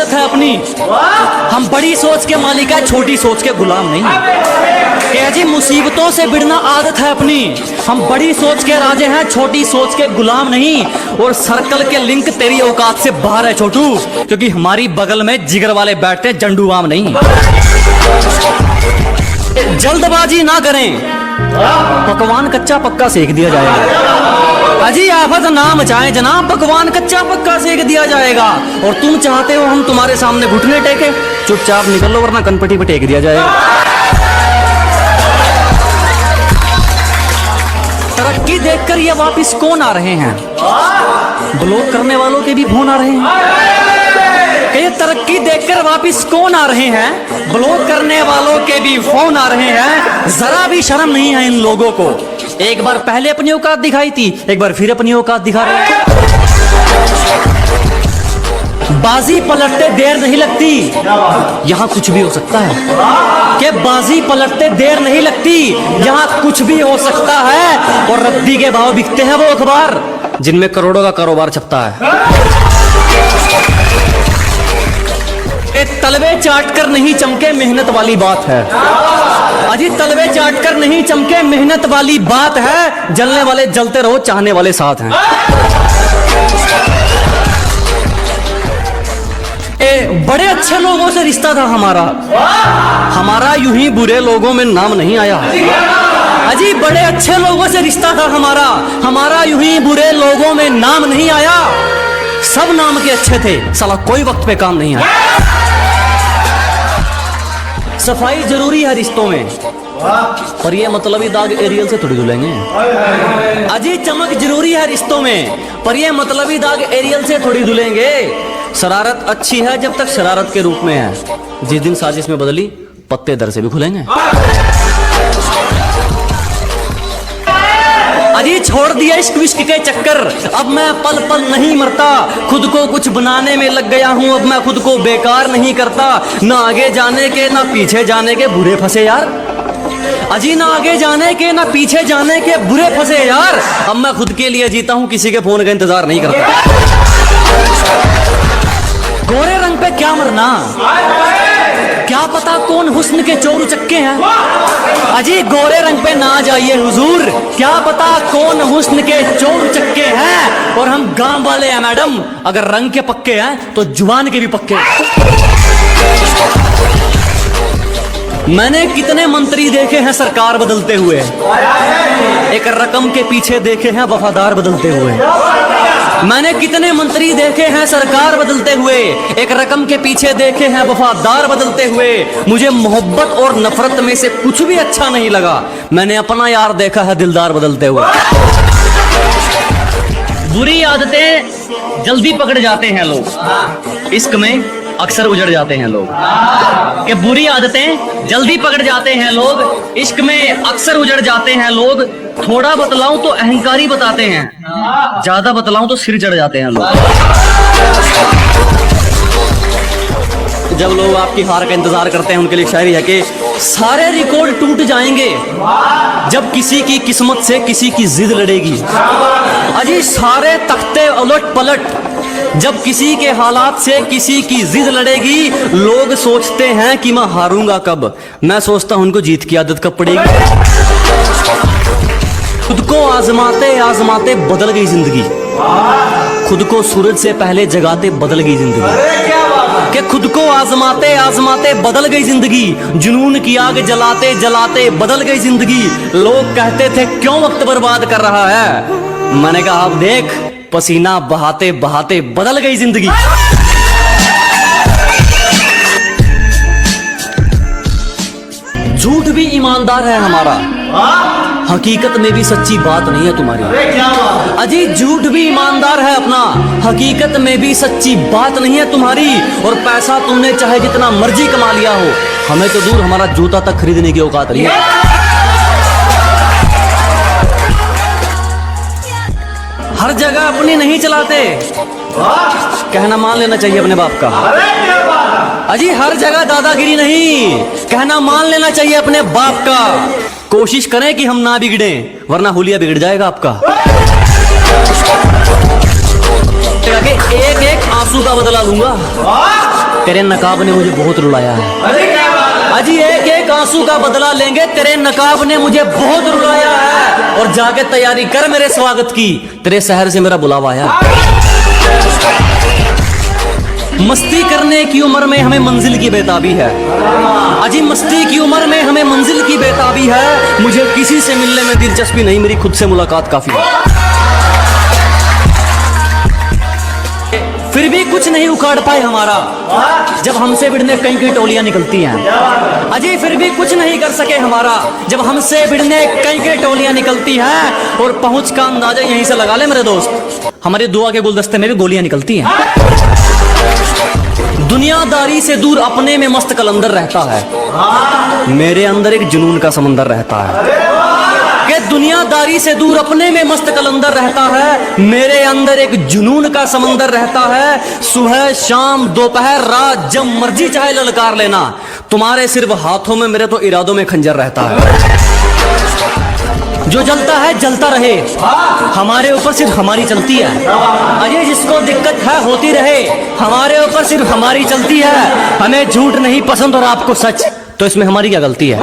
आदत है अपनी। हम बड़ी सोच के मालिक है, छोटी सोच के गुलाम नहीं। कह जी मुसीबतों से भिड़ना आदत है अपनी। हम बड़ी सोच के राजे हैं, छोटी सोच के गुलाम नहीं। और सर्कल के लिंक तेरी औकात से बाहर है छोटू, क्योंकि हमारी बगल में जिगर वाले बैठते हैं, जंडू आम नहीं। जल्दबाजी ना करें, पकवान कच्चा पक्का सेक दिया जाएगा। अजी आफत ना मचाएं जनाब, पकवान कच्चा पक्का सेक दिया जाएगा। और तुम चाहते हो हम तुम्हारे सामने घुटने टेके? चुपचाप निकल लो वरना कनपटी पे टेक दिया जाएगा। तरक्की देखकर ये वापिस कौन आ रहे हैं? ब्लॉक करने वालों के भी फोन आ रहे हैं। ये तरक्की देखकर वापिस कौन आ रहे हैं? ब्लॉक करने वालों के भी फोन आ रहे हैं। जरा भी शर्म नहीं है इन लोगों को। एक बार पहले अपनी औकात दिखाई थी, एक बार फिर अपनी औकात दिखा रहे हैं। बाजी पलटते देर नहीं लगती, यहाँ कुछ भी हो सकता है। कि बाजी पलटते देर नहीं लगती, यहाँ कुछ भी हो सकता है। और रद्दी के भाव बिकते हैं वो अखबार जिनमें करोड़ों का कारोबार छपता है। तलवे चाट कर नहीं चमके मेहनत वाली बात है। अजी तलवे चाट कर नहीं चमके मेहनत वाली बात है। जलने वाले जलते रहो, चाहने वाले साथ हैं। बड़े अच्छे लोगों से रिश्ता था हमारा यूं ही बुरे लोगों में नाम नहीं आया। अजी बड़े अच्छे लोगों से रिश्ता था हमारा यूं ही बुरे लोगों में नाम नहीं आया। सब नाम के अच्छे थे, साला कोई वक्त पे काम नहीं आया। सफाई जरूरी है रिश्तों में, पर ये मतलबी दाग एरियल से थोड़ी धुलेंगे। अजी चमक जरूरी है रिश्तों में, पर ये मतलबी दाग एरियल से थोड़ी धुलेंगे। शरारत अच्छी है जब तक शरारत के रूप में है। जिस दिन साजिश में बदली, पत्ते दर से भी खुलेंगे। अजी छोड़ दिया इश्क विश्क के चक्कर, अब मैं पल पल नहीं मरता। खुद को कुछ बनाने में लग गया हूँ, अब मैं खुद को बेकार नहीं करता। ना आगे जाने के ना पीछे जाने के बुरे फंसे यार। अजी ना आगे जाने के ना पीछे जाने के बुरे फंसे यार। अब मैं खुद के लिए जीता हूँ, किसी के फोन का इंतजार नहीं करता। गोरे रंग पे क्या मरना, क्या पता कौन हुस्न के चोर उचक्के हैं। अजी गोरे रंग पे ना जाइए हुजूर, क्या पता कौन हुस्न के चोर उचक्के हैं। और हम गांव वाले हैं मैडम, अगर रंग के पक्के हैं तो जुबान के भी पक्के हैं। मैंने कितने मंत्री देखे हैं सरकार बदलते हुए, एक रकम के पीछे देखे हैं वफादार बदलते हुए। मैंने कितने मंत्री देखे हैं सरकार बदलते हुए, एक रकम के पीछे देखे हैं वफादार बदलते हुए। मुझे मोहब्बत और नफरत में से कुछ भी अच्छा नहीं लगा, मैंने अपना यार देखा है दिलदार बदलते हुए। बुरी आदतें जल्दी पकड़ जाते हैं लोग, इश्क में अक्सर उजड़ जाते हैं लोग। कि बुरी आदतें जल्दी पकड़ जाते हैं लोग, इश्क में अक्सर उजड़ जाते हैं लोग। थोड़ा बतलाऊं तो अहंकारी बताते हैं, ज्यादा बतलाऊं तो सिर चढ़ जाते हैं लोग। जब लोग आपकी हार का इंतजार करते हैं, उनके लिए शायरी है कि सारे रिकॉर्ड टूट जाएंगे जब किसी की किस्मत से किसी की जिद लड़ेगी। अजी सारे तख्ते उलट पलट जब किसी के हालात से किसी की जिद लड़ेगी। लोग सोचते हैं कि मैं हारूंगा कब, मैं सोचता हूं उनको जीत की आदत कब पड़ेगी। खुद को आजमाते आजमाते बदल गई जिंदगी, खुद को सूरज से पहले जगाते बदल गई जिंदगी। कि खुद को आजमाते आजमाते बदल गई जिंदगी, जुनून की आग जलाते जलाते बदल गई जिंदगी। लोग कहते थे क्यों वक्त बर्बाद कर रहा है, मैंने कहा अब देख पसीना बहाते बहाते बदल गई जिंदगी। झूठ भी ईमानदार है हमारा, हकीकत में भी सच्ची बात नहीं है तुम्हारी। अजी झूठ भी ईमानदार है अपना, हकीकत में भी सच्ची बात नहीं है तुम्हारी। और पैसा तुमने चाहे जितना मर्जी कमा लिया हो, हमें तो दूर हमारा जूता तक खरीदने की औकात नहीं है। हर जगह अपनी नहीं चलाते, कहना मान लेना चाहिए अपने बाप का। अजी हर जगह दादागिरी नहीं, कहना मान लेना चाहिए अपने बाप का। कोशिश करें कि हम ना बिगड़े, वरना हुलिया बिगड़ जाएगा आपका। एक एक आंसू का बदला लूंगा, तेरे नकाब ने मुझे बहुत रुलाया है। अजी एक एक आंसू का बदला लेंगे, तेरे नकाब ने मुझे बहुत रुलाया है। और जाके तैयारी कर मेरे स्वागत की, तेरे शहर से मेरा बुलावा आया। मस्ती करने की उम्र में हमें मंजिल की बेताबी है। अजी मस्ती की उम्र में हमें मंजिल की बेताबी है। मुझे किसी से मिलने में दिलचस्पी नहीं, मेरी खुद से मुलाकात काफी है। फिर भी कुछ नहीं उखाड़ पाए हमारा, जब हमसे भिड़ने कई कई टोलियां निकलती हैं। अजी फिर भी कुछ नहीं कर सके हमारा, जब हमसे भिड़ने कई कई टोलियां निकलती हैं। और पहुंच का अंदाजा यहीं से लगा ले मेरे दोस्त, हमारी दुआ के गुलदस्ते में भी गोलियां निकलती हैं। दुनियादारी से दूर अपने में मस्त कलंदर रहता है, मेरे अंदर एक जुनून का समंदर रहता है। कि दुनियादारी से दूर अपने में मस्त कलंदर रहता है, मेरे अंदर एक जुनून का समंदर रहता है। सुबह शाम दोपहर रात जब मर्जी चाहे ललकार लेना, तुम्हारे सिर्फ हाथों में मेरे तो इरादों में खंजर रहता है। जो जलता है जलता रहे, हमारे ऊपर सिर्फ हमारी चलती है। अजय जिसको दिक्कत है होती रहे, हमारे ऊपर सिर्फ हमारी चलती है। हमें झूठ नहीं पसंद और आपको सच, तो इसमें हमारी क्या गलती है।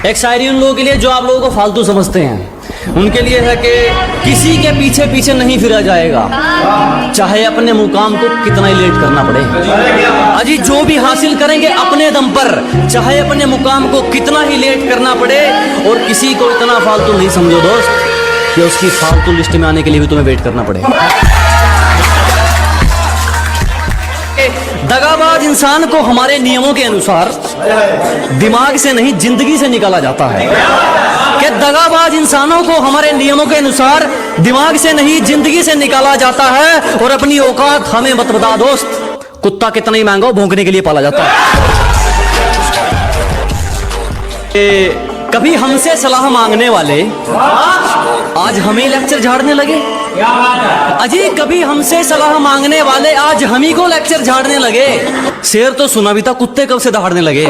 एक शायरी उन लोगों के लिए जो आप लोगों को फालतू समझते हैं, उनके लिए है कि किसी के पीछे पीछे नहीं फिरा जाएगा, चाहे अपने मुकाम को कितना ही लेट करना पड़े। अजी जो भी हासिल करेंगे अपने दम पर, चाहे अपने मुकाम को कितना ही लेट करना पड़े। और किसी को इतना फालतू नहीं समझो दोस्त कि उसकी फालतू लिस्ट में आने के लिए भी तुम्हें वेट करना पड़े। दगाबाज इंसान को हमारे नियमों के अनुसार दिमाग से नहीं जिंदगी से निकाला जाता है। कि दगाबाज इंसानों को हमारे नियमों के अनुसार दिमाग से नहीं जिंदगी से निकाला जाता है। और अपनी औकात हमें मत बता दोस्त, कुत्ता कितना ही महंगा भौंकने के लिए पाला जाता है। कभी हमसे सलाह मांगने वाले आज हमें लेक्चर झाड़ने लगे। अजी कभी हमसे सलाह मांगने वाले आज हम ही को लेक्चर झाड़ने लगे। शेर तो सुना भी था, कुत्ते कब से दहाड़ने लगे।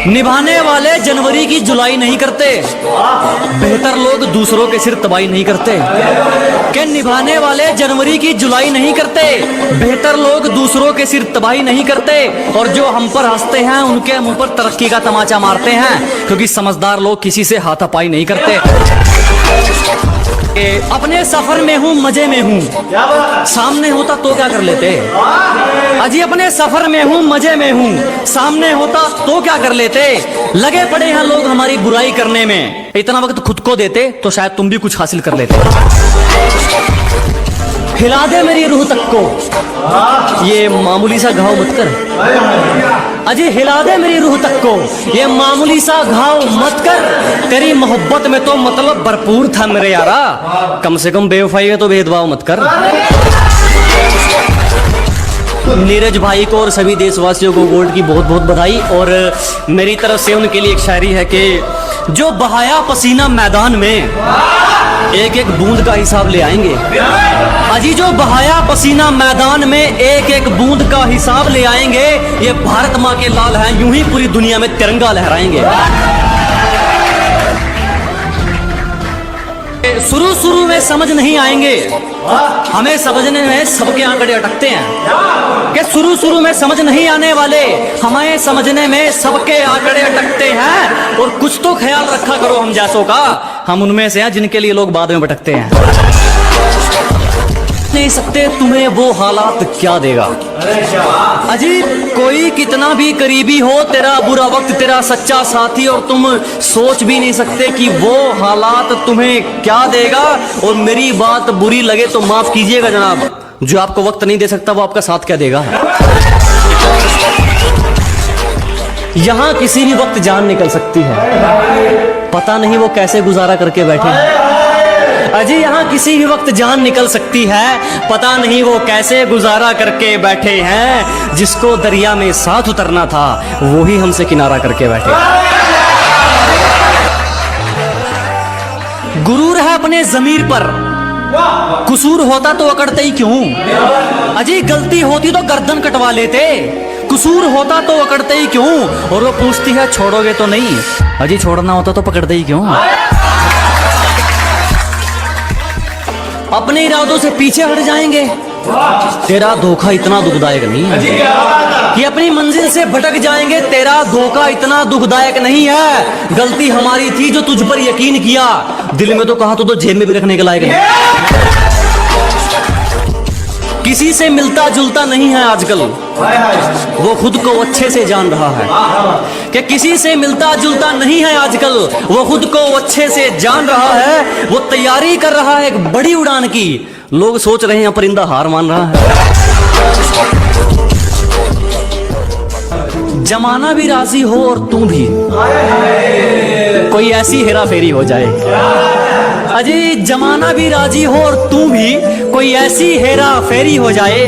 निभाने वाले जनवरी की जुलाई नहीं करते, बेहतर लोग दूसरों के सिर तबाही नहीं करते। कि निभाने वाले जनवरी की जुलाई नहीं करते, बेहतर लोग दूसरों के सिर तबाही नहीं करते। और जो हम पर हंसते हैं उनके मुंह पर तरक्की का तमाचा मारते हैं, क्योंकि समझदार लोग किसी से हाथापाई नहीं करते। अपने सफर में हूँ मजे में हूँ, सामने होता तो क्या कर लेते। अजी अपने सफर में हूँ मजे में हूँ, सामने होता तो क्या कर लेते। लगे पड़े हैं लोग हमारी बुराई करने में, इतना वक्त खुद को देते तो शायद तुम भी कुछ हासिल कर लेते। हिला दे मेरी रूह तक को, ये मामूली सा घाव मत कर। अजी हिला दे मेरी रूह तक को, ये मामूली सा घाव मत कर। तेरी मोहब्बत में तो मतलब भरपूर था मेरे यारा, कम से कम बेवफाई है तो भेदभाव मत कर। नीरज भाई को और सभी देशवासियों को गोल्ड की बहुत बहुत बधाई। और मेरी तरफ से उनके लिए एक शायरी है कि जो बहाया पसीना मैदान में एक एक बूंद का हिसाब ले आएंगे। अजी जो बहाया पसीना मैदान में एक एक बूंद का हिसाब ले आएंगे, ये भारत माँ के लाल हैं, यूं ही पूरी दुनिया में तिरंगा लहराएंगे। शुरू में समझ नहीं आएंगे, हमें समझने में सबके आंकड़े अटकते हैं। कि शुरू में समझ नहीं आने वाले, हमें समझने में सबके आंकड़े अटकते हैं। और कुछ तो ख्याल रखा करो हम जैसों का, हम उनमें से हैं जिनके लिए लोग बाद में भटकते हैं। नहीं सकते तुम्हें वो हालात क्या देगा। अजी कोई कितना भी करीबी हो, तेरा बुरा वक्त तेरा सच्चा साथी, और तुम सोच भी नहीं सकते कि वो हालात तुम्हें क्या देगा। और मेरी बात बुरी लगे तो माफ कीजिएगा जनाब, जो आपको वक्त नहीं दे सकता वो आपका साथ क्या देगा। यहां किसी भी वक्त जान निकल सकती है, पता नहीं वो कैसे गुजारा करके बैठे हैं। अजी यहाँ किसी भी वक्त जान निकल सकती है, पता नहीं वो कैसे गुजारा करके बैठे हैं। जिसको दरिया में साथ उतरना था वो ही हमसे किनारा करके बैठे। गुरूर है अपने ज़मीर पर, कसूर होता तो अकड़ते ही क्यों। अजी गलती होती तो गर्दन कटवा लेते, कसूर होता तो अकड़ते ही क्यों। और वो पूछती है छोड़ोगे तो नहीं, अजी छोड़ना होता तो पकड़ते ही क्यों। अपने इरादों से पीछे हट जाएंगे। तेरा धोखा इतना दुखदायक नहीं है कि अपनी मंजिल से भटक जाएंगे। तेरा धोखा इतना दुखदायक नहीं है। गलती हमारी थी जो तुझ पर यकीन किया। दिल में तो कहा तो जेब में भी रखने के लायक नहीं। किसी से मिलता जुलता नहीं है आजकल, वो खुद को अच्छे से जान रहा है कि किसी से मिलता जुलता नहीं है आजकल, वो खुद को अच्छे से जान रहा है। वो तैयारी कर रहा है एक बड़ी उड़ान की। लोग सोच रहे हैं परिंदा हार मान रहा है। जमाना भी राजी हो और तू भी, कोई ऐसी हेरा फेरी हो जाए। अजय जमाना भी राजी हो और तू भी, कोई ऐसी हेरा फेरी हो जाए।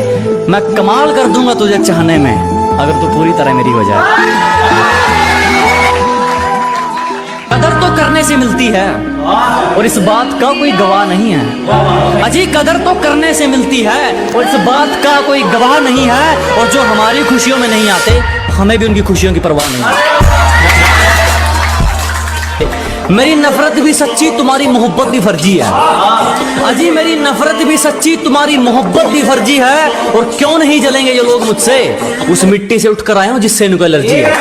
मैं कमाल कर दूंगा तुझे चाहने में, अगर तू पूरी तरह मेरी हो जाए। कदर तो करने से मिलती है और इस बात का कोई गवाह नहीं है। अजी कदर तो करने से मिलती है और इस बात का कोई गवाह नहीं है। और जो हमारी खुशियों में नहीं आते, हमें भी उनकी खुशियों की परवाह नहीं है। मेरी नफरत भी सच्ची, तुम्हारी मोहब्बत भी फर्जी है। अजी मेरी नफरत भी सच्ची, तुम्हारी मोहब्बत भी फर्जी है। और क्यों नहीं जलेंगे ये लोग मुझसे? उस मिट्टी से उठकर आए हूं जिससे इनको एलर्जी है।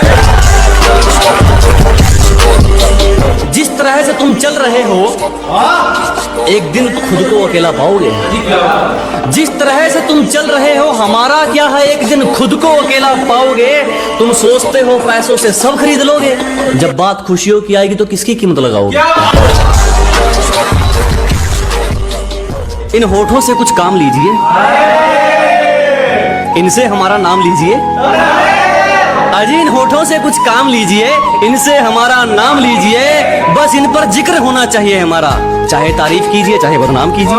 जिस तरह से तुम चल रहे हो, एक दिन खुद को अकेला पाओगे। जिस तरह से तुम चल रहे हो, हमारा क्या है, एक दिन खुद को अकेला पाओगे। तुम सोचते हो पैसों से सब खरीद लोगे, जब बात खुशियों की आएगी तो किसकी कीमत लगाओगे? इन होठों से कुछ काम लीजिए, इनसे हमारा नाम लीजिए। अजी इन होठों से कुछ काम लीजिए, इनसे हमारा नाम लीजिए। बस इन पर जिक्र होना चाहिए हमारा, चाहे तारीफ कीजिए चाहे बदनाम कीजिए।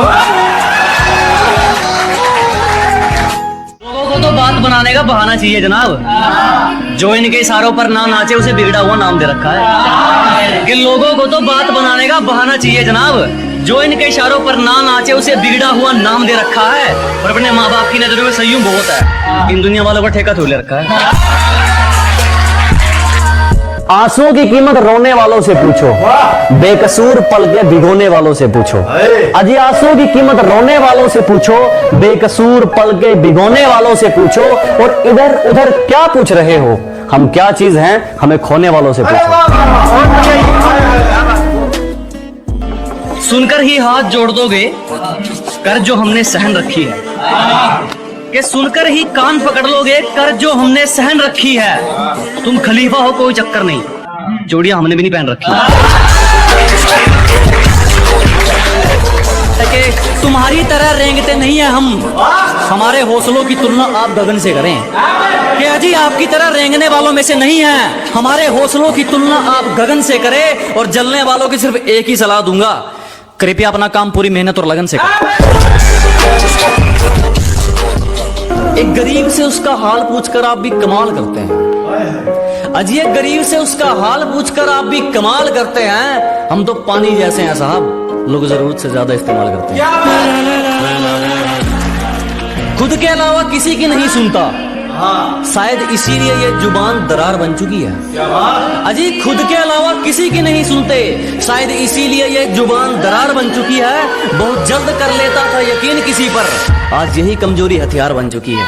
लोगों को तो बात बनाने का बहाना चाहिए जनाब। जो इनके इशारों पर ना नाचे उसे बिगड़ा हुआ नाम दे रखा है। कि लोगों को तो बात बनाने का बहाना चाहिए जनाब। जो इनके इशारों पर ना नाचे उसे बिगड़ा हुआ नाम दे रखा है। और अपने माँ बाप की नजरों में संयम बहुत है। इन दुनिया वालों का ठेका थोड़ ले रखा है। आंसुओं की कीमत रोने वालों से पूछो, बेकसूर पल के भिगोने वालों से पूछो। अजी आंसुओं की कीमत रोने वालों से पूछो, बेकसूर पल के भिगोने वालों से पूछो। और इधर उधर क्या पूछ रहे हो? हम क्या चीज हैं, हमें खोने वालों से पूछो। सुनकर ही हाथ जोड़ दोगे कर जो हमने सहन रखी है, कि सुनकर ही कान पकड़ लोगे कर जो हमने सहन रखी है। तुम खलीफा हो कोई चक्कर नहीं, जोड़ियां हमने भी नहीं पहन रखी। कि तुम्हारी तरह रेंगते नहीं है हम, हमारे हौसलों की तुलना आप गगन से करें। कि अजी आपकी तरह रेंगने वालों में से नहीं है, हमारे हौसलों की तुलना आप गगन से करें। और जलने वालों की सिर्फ एक ही सलाह दूंगा, कृपया अपना काम पूरी मेहनत और लगन से करें। एक गरीब से उसका हाल पूछकर आप भी कमाल करते हैं। अजी एक गरीब से उसका हाल पूछकर आप भी कमाल करते हैं। हम तो पानी जैसे हैं साहब, लोग जरूरत से ज्यादा इस्तेमाल करते हैं। खुद के अलावा किसी की नहीं सुनता, शायद इसीलिए ये जुबान दरार बन चुकी है। अजी खुद के अलावा किसी की नहीं सुनते, शायद इसीलिए ये जुबान दरार बन चुकी है। बहुत जल्द कर लेता था यकीन किसी पर, आज यही कमजोरी हथियार बन चुकी है।